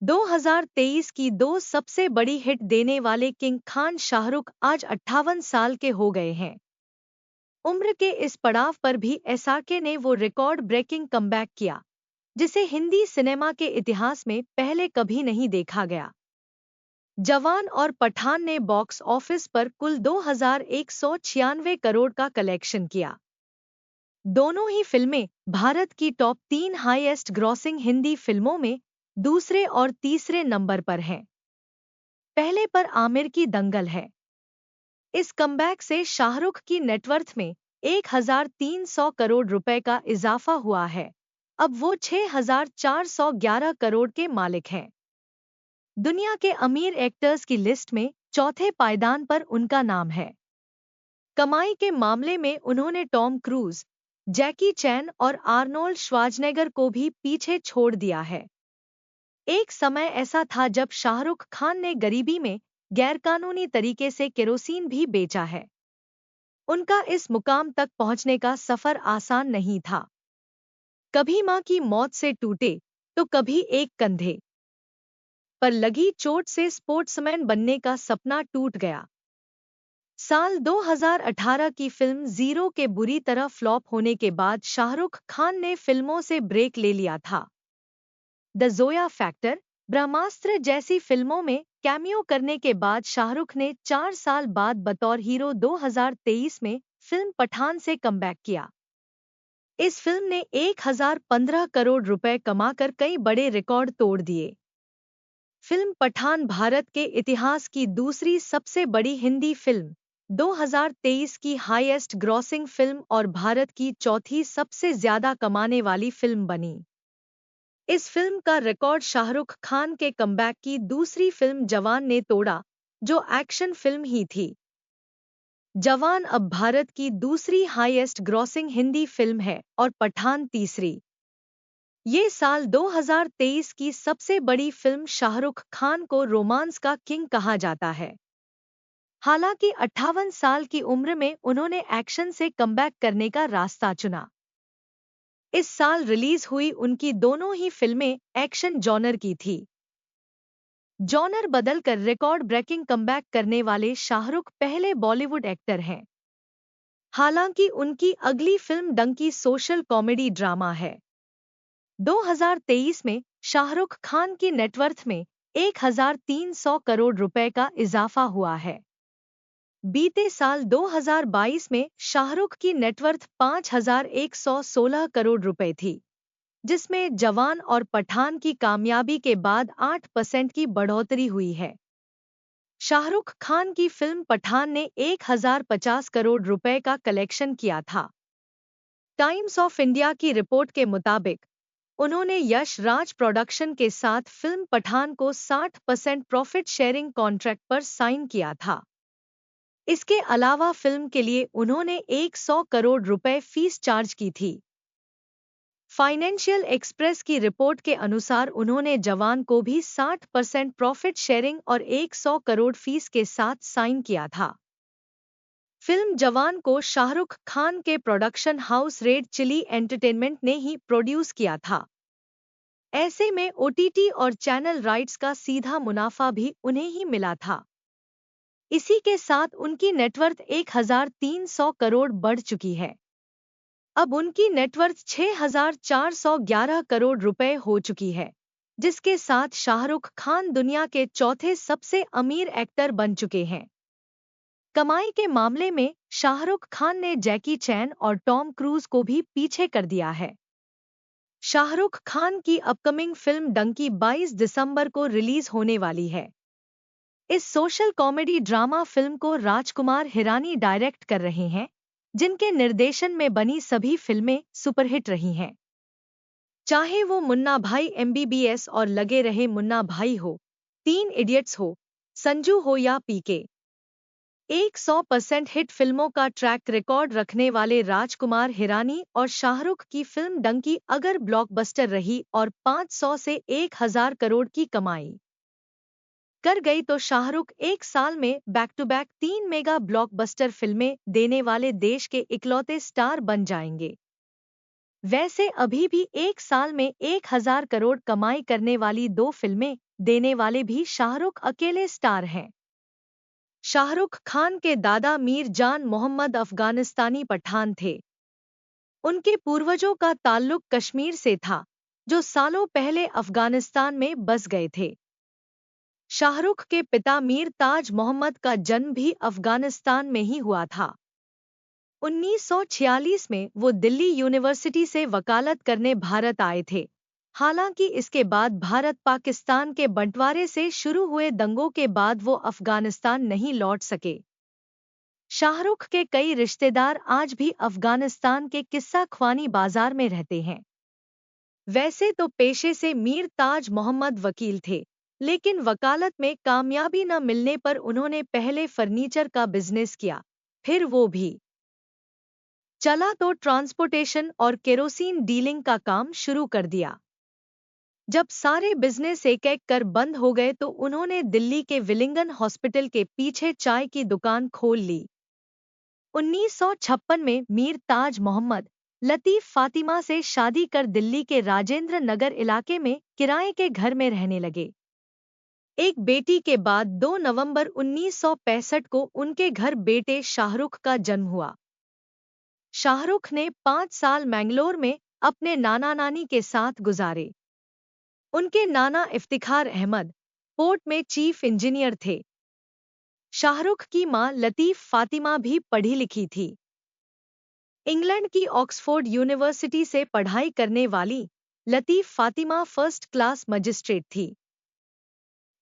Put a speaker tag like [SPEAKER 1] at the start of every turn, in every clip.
[SPEAKER 1] 2023 की दो सबसे बड़ी हिट देने वाले किंग खान शाहरुख आज 58 साल के हो गए हैं। उम्र के इस पड़ाव पर भी एसआरके ने वो रिकॉर्ड ब्रेकिंग कमबैक किया जिसे हिंदी सिनेमा के इतिहास में पहले कभी नहीं देखा गया। जवान और पठान ने बॉक्स ऑफिस पर कुल 2196 करोड़ का कलेक्शन किया। दोनों ही फिल्में भारत की टॉप 3 हाईएस्ट ग्रॉसिंग हिंदी फिल्मों में दूसरे और तीसरे नंबर पर हैं। पहले पर आमिर की दंगल है। इस कमबैक से शाहरुख की नेटवर्थ में 1300 करोड़ रुपए का इजाफा हुआ है। अब वो 6411 करोड़ के मालिक हैं। दुनिया के अमीर एक्टर्स की लिस्ट में चौथे पायदान पर उनका नाम है। कमाई के मामले में उन्होंने टॉम क्रूज, जैकी चैन और आर्नोल्ड श्वार्ज़नेगर को भी पीछे छोड़ दिया है। एक समय ऐसा था जब शाहरुख खान ने गरीबी में गैरकानूनी तरीके से केरोसिन भी बेचा है। उनका इस मुकाम तक पहुंचने का सफर आसान नहीं था। कभी मां की मौत से टूटे तो कभी एक कंधे पर लगी चोट से स्पोर्ट्समैन बनने का सपना टूट गया। साल 2018 की फिल्म जीरो के बुरी तरह फ्लॉप होने के बाद शाहरुख खान ने फिल्मों से ब्रेक ले लिया था। द जोया फैक्टर, ब्रह्मास्त्र जैसी फिल्मों में कैमियो करने के बाद शाहरुख ने 4 साल बाद बतौर हीरो 2023 में फिल्म पठान से कमबैक किया। इस फिल्म ने 1015 करोड़ रुपए कमाकर कई बड़े रिकॉर्ड तोड़ दिए। फिल्म पठान भारत के इतिहास की दूसरी सबसे बड़ी हिंदी फिल्म, 2023 की हाईएस्ट ग्रॉसिंग फिल्म और भारत की चौथी सबसे ज्यादा कमाने वाली फिल्म बनी। इस फिल्म का रिकॉर्ड शाहरुख खान के कमबैक की दूसरी फिल्म जवान ने तोड़ा, जो एक्शन फिल्म ही थी। जवान अब भारत की दूसरी हाईएस्ट ग्रॉसिंग हिंदी फिल्म है और पठान तीसरी। ये साल 2023 की सबसे बड़ी फिल्म शाहरुख खान को रोमांस का किंग कहा जाता है। हालांकि 58 साल की उम्र में उन्होंने एक्शन से कमबैक करने का रास्ता चुना। इस साल रिलीज हुई उनकी दोनों ही फिल्में एक्शन जॉनर की थी। जॉनर बदलकर रिकॉर्ड ब्रेकिंग कमबैक करने वाले शाहरुख पहले बॉलीवुड एक्टर हैं। हालांकि उनकी अगली film Dunki social comedy drama है। 2023 में शाहरुख खान की नेटवर्थ में 1300 करोड़ रुपए का इजाफा हुआ है। बीते साल 2022 में शाहरुख की नेटवर्थ 5116 करोड़ रुपए थी, जिसमें जवान और पठान की कामयाबी के बाद 8% की बढ़ोतरी हुई है। शाहरुख खान की फिल्म पठान ने 1050 करोड़ रुपए का कलेक्शन किया था। टाइम्स ऑफ इंडिया की रिपोर्ट के मुताबिक उन्होंने यश राज प्रोडक्शन के साथ फिल्म पठान को 60% प्रॉफिट शेयरिंग कॉन्ट्रैक्ट पर साइन किया था। इसके अलावा फिल्म के लिए उन्होंने 100 करोड़ रुपए फीस चार्ज की थी। फाइनेंशियल एक्सप्रेस की रिपोर्ट के अनुसार उन्होंने जवान को भी 60% प्रॉफिट शेयरिंग और 100 करोड़ फीस के साथ साइन किया था। फिल्म जवान को शाहरुख खान के प्रोडक्शन हाउस रेड चिली एंटरटेनमेंट ने ही प्रोड्यूस किया था। ऐसे में ओटीटी और चैनल राइट्स का सीधा मुनाफा भी उन्हें ही मिला था। इसी के साथ उनकी नेटवर्थ 1300 करोड़ बढ़ चुकी है। अब उनकी नेटवर्थ 6411 करोड़ रुपए हो चुकी है, जिसके साथ शाहरुख खान दुनिया के चौथे सबसे अमीर एक्टर बन चुके हैं। कमाई के मामले में शाहरुख खान ने जैकी चैन और टॉम क्रूज को भी पीछे कर दिया है। शाहरुख खान की अपकमिंग फिल्म डंकी 22 दिसंबर को रिलीज होने वाली है। इस सोशल कॉमेडी ड्रामा फिल्म को राजकुमार हिरानी डायरेक्ट कर रहे हैं, जिनके निर्देशन में बनी सभी फिल्में सुपरहिट रही हैं। चाहे वो मुन्ना भाई एमबीबीएस और लगे रहे मुन्ना भाई हो, 3 इडियट्स हो, संजू हो या पीके। 100% हिट फिल्मों का ट्रैक रिकॉर्ड रखने वाले राजकुमार हिरानी और शाहरुख की फिल्म डंकी अगर ब्लॉकबस्टर रही और 500 से 1000 करोड़ की कमाई कर गई तो शाहरुख एक साल में back to back 3 mega blockbuster फिल्में देने वाले देश के इकलौते स्टार बन जाएंगे। वैसे अभी भी एक साल में 1000 करोड़ कमाई करने वाली 2 फिल्में देने वाले भी शाहरुख अकेले स्टार हैं। शाहरुख खान के दादा मीर जान मोहम्मद अफगानिस्तानी पठान थे। उनके पूर्वजों का ताल्लुक कश्मीर से था, जो सालों पहले अफगानिस्तान में बस गए थे। शाहरुख के पिता मीर ताज मोहम्मद का जन्म भी अफगानिस्तान में ही हुआ था। 1946 में वो दिल्ली यूनिवर्सिटी से वकालत करने भारत आए थे। हालांकि इसके बाद भारत पाकिस्तान के बंटवारे से शुरू हुए दंगों के बाद वो अफगानिस्तान नहीं लौट सके। शाहरुख के कई रिश्तेदार आज भी अफगानिस्तान के किस्सा ख्वानी बाजार में रहते हैं। वैसे तो पेशे से मीर ताज मोहम्मद वकील थे, लेकिन वकालत में कामयाबी न मिलने पर उन्होंने पहले फर्नीचर का बिजनेस किया, फिर वो भी चला तो ट्रांसपोर्टेशन और केरोसिन डीलिंग का काम शुरू कर दिया। जब सारे बिजनेस एक एक कर बंद हो गए तो उन्होंने दिल्ली के विलिंगन हॉस्पिटल के पीछे चाय की दुकान खोल ली। 1956 में मीर ताज मोहम्मद लतीफ फातिमा से शादी कर दिल्ली के राजेंद्र नगर इलाके में किराए के घर में रहने लगे। एक बेटी के बाद 2 नवंबर 1965 को उनके घर बेटे शाहरुख का जन्म हुआ। शाहरुख ने 5 साल मैंगलोर में अपने नाना नानी के साथ गुजारे। उनके नाना इफ्तिखार अहमद पोर्ट में चीफ इंजीनियर थे। शाहरुख की मां लतीफ फातिमा भी पढ़ी लिखी थी। इंग्लैंड की ऑक्सफोर्ड यूनिवर्सिटी से पढ़ाई करने वाली Latif Fatima first class magistrate थी।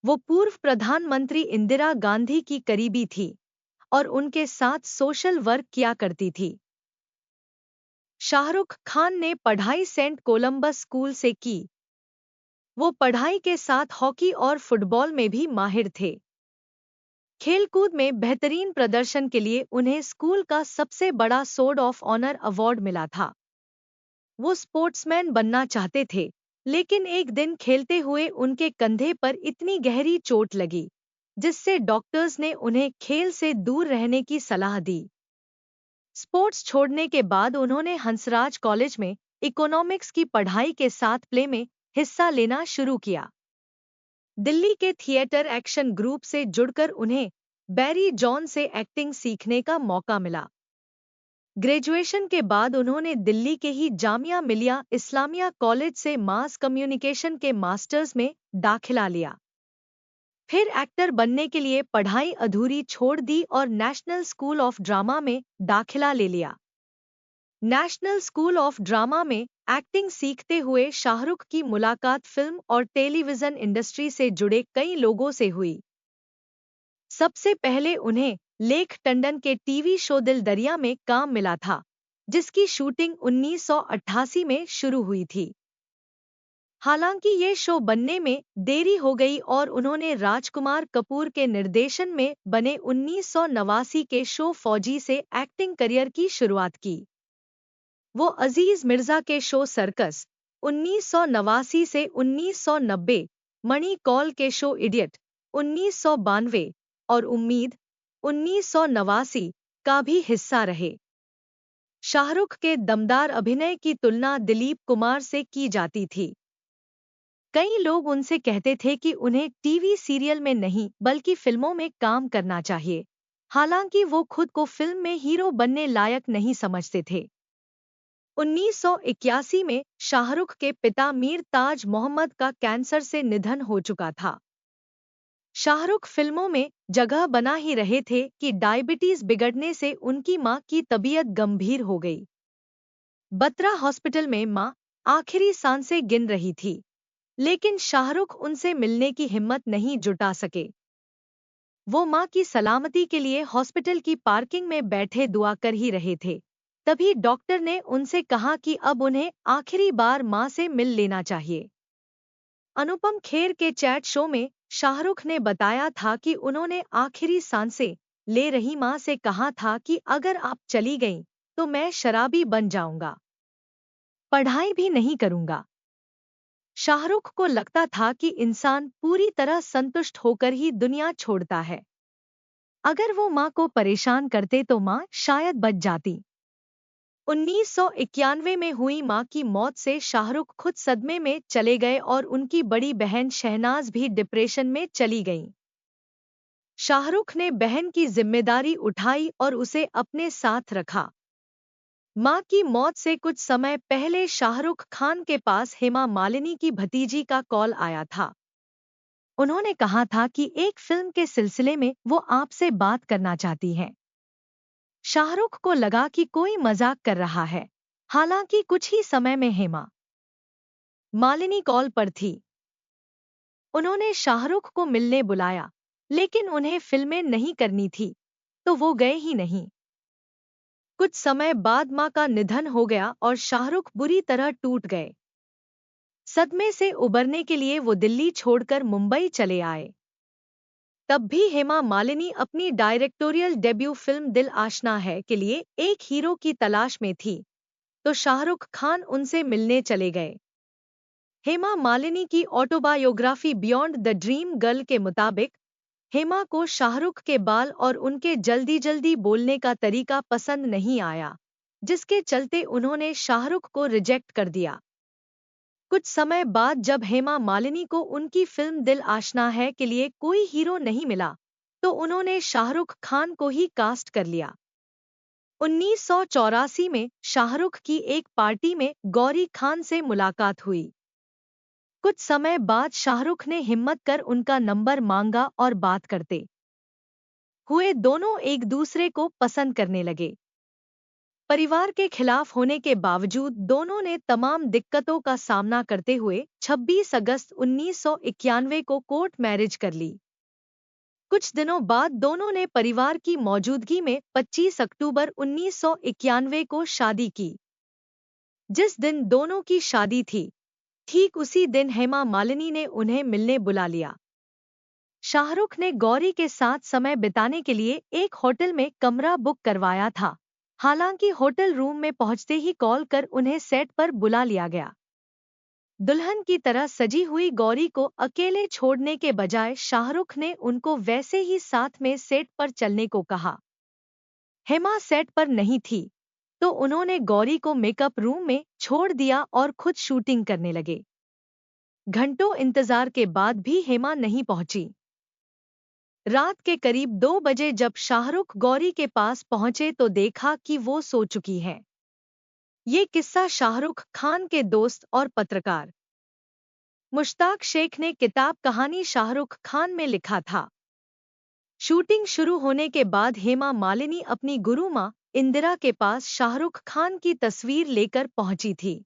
[SPEAKER 1] वो पूर्व प्रधानमंत्री इंदिरा गांधी की करीबी थी और उनके साथ सोशल वर्क किया करती थी। शाहरुख खान ने पढ़ाई सेंट कोलंबस स्कूल से की। वो पढ़ाई के साथ हॉकी और फुटबॉल में भी माहिर थे। खेलकूद में बेहतरीन प्रदर्शन के लिए उन्हें स्कूल का सबसे बड़ा सोर्ड ऑफ ऑनर अवार्ड मिला था। वो स्पोर्ट्समैन बनना चाहते थे, लेकिन एक दिन खेलते हुए उनके कंधे पर इतनी गहरी चोट लगी, जिससे डॉक्टर्स ने उन्हें खेल से दूर रहने की सलाह दी। स्पोर्ट्स छोड़ने के बाद उन्होंने हंसराज कॉलेज में इकोनॉमिक्स की पढ़ाई के साथ प्ले में हिस्सा लेना शुरू किया। दिल्ली के थिएटर एक्शन ग्रुप से जुड़कर उन्हें बैरी जॉन से एक्टिंग सीखने का मौका मिला। ग्रेजुएशन के बाद उन्होंने दिल्ली के ही जामिया मिलिया इस्लामिया कॉलेज से मास कम्युनिकेशन के मास्टर्स में दाखिला लिया। फिर एक्टर बनने के लिए पढ़ाई अधूरी छोड़ दी और नेशनल स्कूल ऑफ ड्रामा में दाखिला ले लिया। नेशनल स्कूल ऑफ ड्रामा में एक्टिंग सीखते हुए शाहरुख की मुलाकात फिल्म और टेलीविजन इंडस्ट्री से जुड़े कई लोगों से हुई। सबसे पहले उन्हें लेख टंडन के टीवी शो दिल दरिया में काम मिला था, जिसकी शूटिंग 1988 में शुरू हुई थी। हालांकि ये शो बनने में देरी हो गई और उन्होंने राजकुमार कपूर के निर्देशन में बने 1989 के शो फौजी से एक्टिंग करियर की शुरुआत की। वो अजीज मिर्जा के शो सर्कस 1989 से 1990, मणि कौल के शो इडियट 1992 और उम्मीद 1989 का भी हिस्सा रहे। शाहरुख के दमदार अभिनय की तुलना दिलीप कुमार से की जाती थी। कई लोग उनसे कहते थे कि उन्हें टीवी सीरियल में नहीं बल्कि फिल्मों में काम करना चाहिए। हालांकि वो खुद को फिल्म में हीरो बनने लायक नहीं समझते थे। 1981 में शाहरुख के पिता मीर ताज मोहम्मद का कैंसर से निधन हो चुका था। शाहरुख फिल्मों में जगह बना ही रहे थे कि डायबिटीज बिगड़ने से उनकी मां की तबीयत गंभीर हो गई। बत्रा हॉस्पिटल में मां आखिरी सांसें गिन रही थी, लेकिन शाहरुख उनसे मिलने की हिम्मत नहीं जुटा सके। वो मां की सलामती के लिए हॉस्पिटल की पार्किंग में बैठे दुआ कर ही रहे थे। तभी डॉक्टर ने उनसे कहा कि अब उन्हें आखिरी बार मां से मिल लेना चाहिए। अनुपम खेर के चैट शो में शाहरुख ने बताया था कि उन्होंने आखिरी सांसें ले रही मां से कहा था कि अगर आप चली गईं तो मैं शराबी बन जाऊंगा, पढ़ाई भी नहीं करूंगा। शाहरुख को लगता था कि इंसान पूरी तरह संतुष्ट होकर ही दुनिया छोड़ता है। अगर वो मां को परेशान करते तो मां शायद बच जाती। 1991 में हुई मां की मौत से शाहरुख खुद सदमे में चले गए और उनकी बड़ी बहन शहनाज भी डिप्रेशन में चली गईं। शाहरुख ने बहन की जिम्मेदारी उठाई और उसे अपने साथ रखा। मां की मौत से कुछ समय पहले शाहरुख खान के पास हेमा मालिनी की भतीजी का कॉल आया था। उन्होंने कहा था कि एक फिल्म के सिलसिले में वो आपसे बात करना चाहती हैं। शाहरुख को लगा कि कोई मजाक कर रहा है। हालांकि कुछ ही समय में हेमा मालिनी कॉल पर थी। उन्होंने शाहरुख को मिलने बुलाया, लेकिन उन्हें फिल्में नहीं करनी थी, तो वो गए ही नहीं। कुछ समय बाद मां का निधन हो गया और शाहरुख बुरी तरह टूट गए। सदमे से उबरने के लिए वो दिल्ली छोड़कर मुंबई चले आए। तब भी हेमा मालिनी अपनी डायरेक्टोरियल डेब्यू फिल्म दिल आशना है के लिए एक हीरो की तलाश में थी, तो शाहरुख खान उनसे मिलने चले गए। हेमा मालिनी की autobiography beyond the dream girl के मुताबिक, हेमा को शाहरुख के बाल और उनके जल्दी जल्दी बोलने का तरीका पसंद नहीं आया, जिसके चलते उन्होंने शाहरुख को रिजेक्ट कर दिया। कुछ समय बाद जब हेमा मालिनी को उनकी फिल्म दिल आशना है के लिए कोई हीरो नहीं मिला, तो उन्होंने शाहरुख खान को ही कास्ट कर लिया। 1984 में शाहरुख की एक पार्टी में गौरी खान से मुलाकात हुई। कुछ समय बाद शाहरुख ने हिम्मत कर उनका नंबर मांगा और बात करते हुए दोनों एक दूसरे को पसंद करने लगे। परिवार के खिलाफ होने के बावजूद दोनों ने तमाम दिक्कतों का सामना करते हुए 26 अगस्त 1991 को कोर्ट मैरिज कर ली। कुछ दिनों बाद दोनों ने परिवार की मौजूदगी में 25 अक्टूबर 1991 को शादी की। जिस दिन दोनों की शादी थी, ठीक उसी दिन हेमा मालिनी ने उन्हें मिलने बुला लिया। शाहरुख ने गौरी के साथ समय बिताने के लिए एक होटल में कमरा बुक करवाया था। हालांकि होटल रूम में पहुंचते ही कॉल कर उन्हें सेट पर बुला लिया गया। दुल्हन की तरह सजी हुई गौरी को अकेले छोड़ने के बजाय शाहरुख ने उनको वैसे ही साथ में सेट पर चलने को कहा। हेमा सेट पर नहीं थी, तो उन्होंने गौरी को मेकअप रूम में छोड़ दिया और खुद शूटिंग करने लगे। घंटों इंतजार के बाद भी हेमा नहीं पहुंची। रात के करीब 2 बजे जब शाहरुख गौरी के पास पहुंचे तो देखा कि वो सो चुकी है। ये किस्सा शाहरुख खान के दोस्त और पत्रकार मुश्ताक शेख ने किताब कहानी शाहरुख खान में लिखा था। शूटिंग शुरू होने के बाद हेमा मालिनी अपनी गुरु मां इंदिरा के पास शाहरुख खान की तस्वीर लेकर पहुंची थी।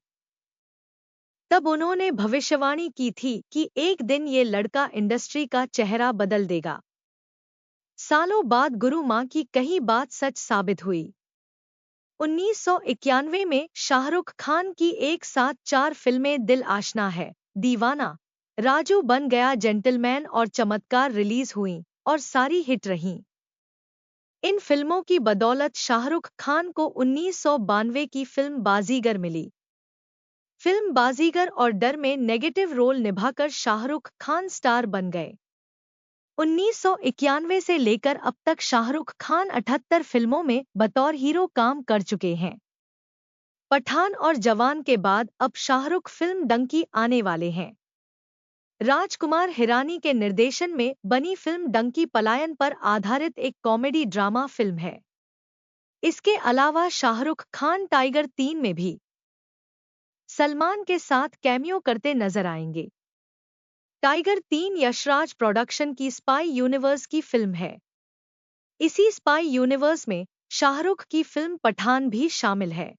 [SPEAKER 1] तब उन्होंने भविष्यवाणी की थी कि एक दिन ये लड़का इंडस्ट्री का चेहरा बदल देगा। सालों बाद गुरु मां की कही बात सच साबित हुई। 1991 में शाहरुख खान की एक साथ 4 फिल्में दिल आशना है, दीवाना, राजू बन गया जेंटलमैन और चमत्कार रिलीज हुईं और सारी हिट रहीं। इन फिल्मों की बदौलत शाहरुख खान को 1992 की फिल्म बाजीगर मिली। फिल्म बाजीगर और डर में नेगेटिव रोल निभाकर शाहरुख खान स्टार बन गए। 1991 से लेकर अब तक शाहरुख खान 78 फिल्मों में बतौर हीरो काम कर चुके हैं। पठान और जवान के बाद अब शाहरुख फिल्म डंकी आने वाले हैं। राजकुमार हिरानी के निर्देशन में बनी फिल्म डंकी पलायन पर आधारित एक कॉमेडी ड्रामा फिल्म है। इसके अलावा शाहरुख खान टाइगर 3 में भी सलमान के साथ कैमियो करते नजर आएंगे। टाइगर 3 यशराज प्रोडक्शन की स्पाई यूनिवर्स की फिल्म है। इसी स्पाई यूनिवर्स में शाहरुख की फिल्म पठान भी शामिल है।